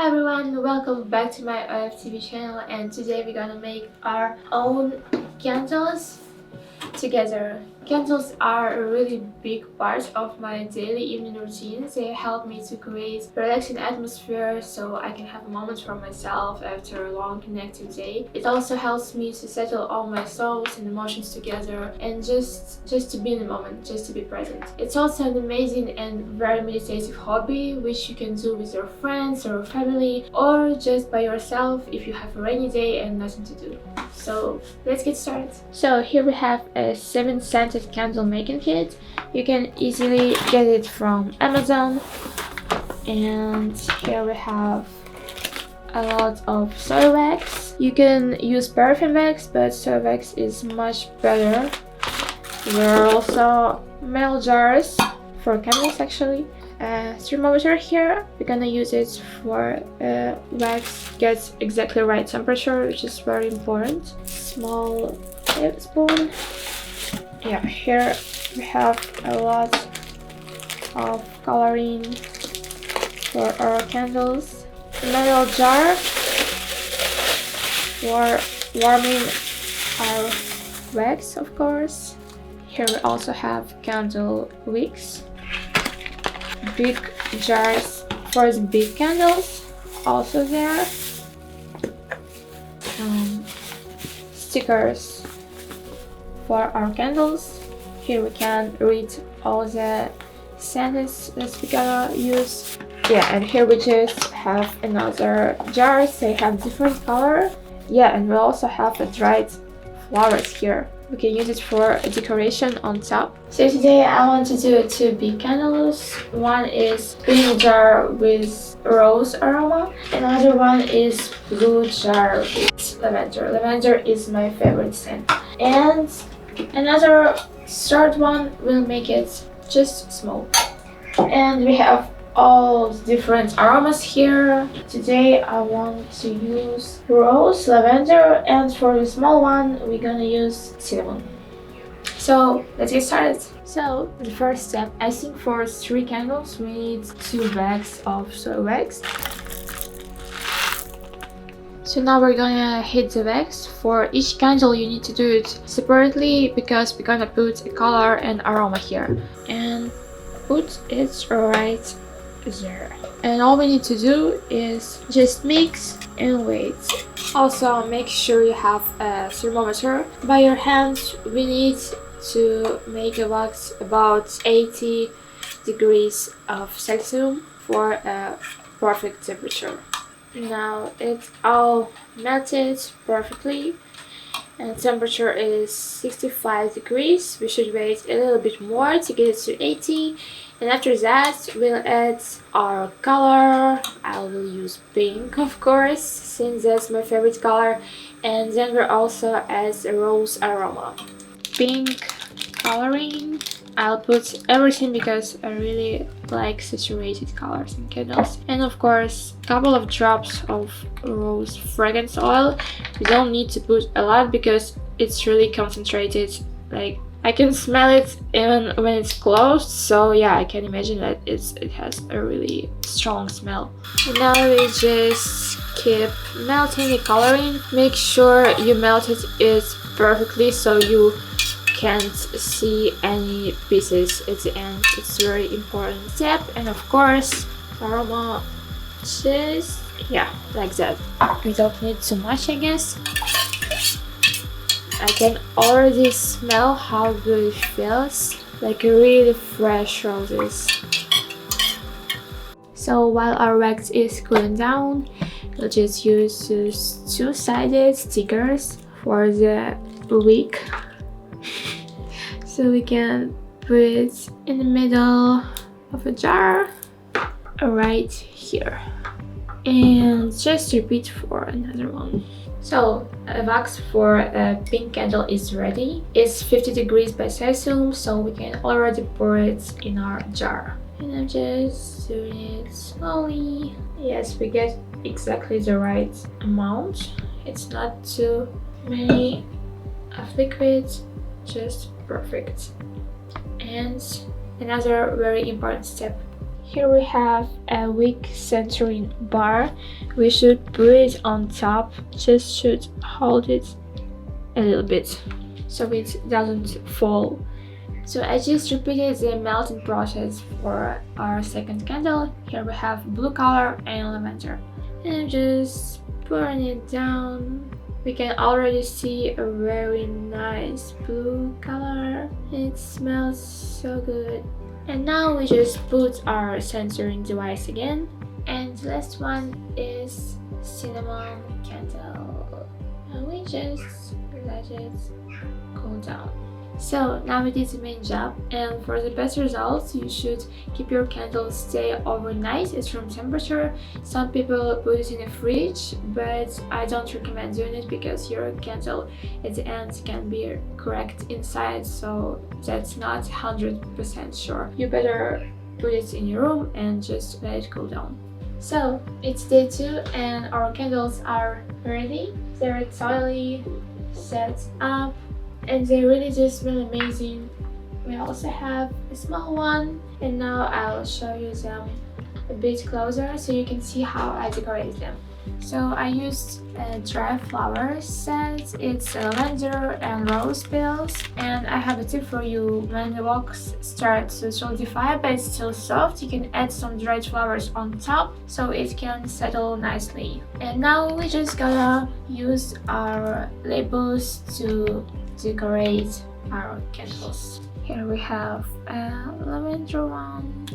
Hi everyone, welcome back to my OFTV channel, and today we're gonna make our own candles together. Candles are a really big part of my daily evening routine. They help me to create a relaxing atmosphere so I can have a moment for myself after a long connected day. It also helps me to settle all my thoughts and emotions together and just to be in the moment, just to be present. It's also an amazing and very meditative hobby which you can do with your friends or family or just by yourself if you have a rainy day and nothing to do. So let's get started. So here we have a 7-scented candle making kit. You can easily get it from Amazon. And here we have a lot of soy wax. You can use paraffin wax, but soy wax is much better. There are also metal jars for candles actually. Thermometer here, we're gonna use it for wax gets exactly right temperature, which is very important. Small tablespoon. Yeah, here we have a lot of coloring for our candles. Metal jar for warming our wax, of course. Here we also have candle wicks. Big jars for the big candles, also there. Stickers for our candles. Here we can read all the scents that we're gonna use. Yeah, and here we just have another jars. They have different color. Yeah, and we also have the dried flowers here. We can use it for a decoration on top. So today I want to do 2 big candles. One is pink jar with rose aroma. Another one is blue jar with lavender. Lavender is my favorite scent. And another third one will make it just small. And we have all different aromas here. Today I want to use rose, lavender, and for the small one we're gonna use cinnamon. So let's get started. So the first step, I think for 3 candles we need 2 bags of soy wax. So now we're gonna heat the wax. For each candle you need to do it separately because we're gonna put a color and aroma here. And put it right there. And all we need to do is just mix and wait. Also make sure you have a thermometer. By your hands we need to make a wax about 80 degrees of Celsius for a perfect temperature. Now it's all melted perfectly and temperature is 65 degrees. We should wait a little bit more to get it to 80. And after that we'll add our color. I will use pink, of course, since that's my favorite color. And then we'll also add a rose aroma. Pink coloring. I'll put everything because I really like saturated colors in candles. And of course a couple of drops of rose fragrance oil. You don't need to put a lot because it's really concentrated. Like I can smell it even when it's closed, so yeah, I can imagine that it has a really strong smell. And now we just keep melting the coloring. Make sure you melted it perfectly so you can't see any pieces at the end. It's a very important step. And of course aroma, just yeah, like that. We don't need too much, I guess. I can already smell how good it feels, like really fresh roses. So while our wax is cooling down, we'll just use these 2-sided stickers for the wick. So we can put it in the middle of a jar right here. And just repeat for another one. So a wax for a pink candle is ready. It's 50 degrees by Celsius, so we can already pour it in our jar. And I'm just doing it slowly. Yes, we get exactly the right amount. It's not too many of liquid, just perfect. And another very important step, Here we have a wick centering bar. We should put it on top, just should hold it a little bit so it doesn't fall. So I just repeated the melting process for our second candle. Here we have blue color and lavender. And I'm just pouring it down. We can already see a very nice blue color. It smells so good. And now we just put our centering device again. And the last one is cinnamon candle. And we just let it cool down. So now we did the main job, and for the best results you should keep your candles stay overnight at room temperature. Some people put it in a fridge, but I don't recommend doing it because your candle at the end can be cracked inside, so that's not 100% sure. You better put it in your room and just let it cool down. So it's day 2 and our candles are ready. They're totally set up and they really just smell amazing. We also have a small one, and now I'll show you them a bit closer so you can see how I decorated them. So I used a dry flower set. It's lavender and rose petals, and I have a tip for you. When the wax starts to solidify but it's still soft, you can add some dried flowers on top so it can settle nicely. And now we just gotta use our labels to decorate our candles. Here we have a lavender one.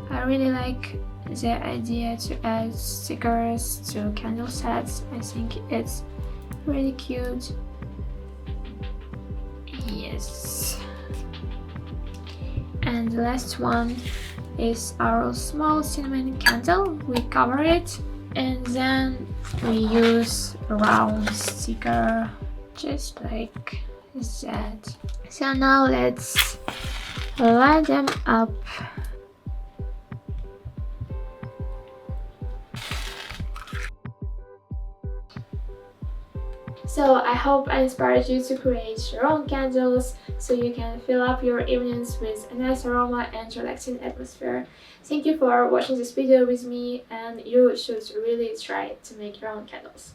I really like the idea to add stickers to candle sets. I think it's really cute. Yes. And the last one is our small cinnamon candle. We cover it and then we use a round sticker just like that. So now let's light them up. So I hope I inspired you to create your own candles so you can fill up your evenings with a nice aroma and relaxing atmosphere. Thank you for watching this video with me, and you should really try to make your own candles.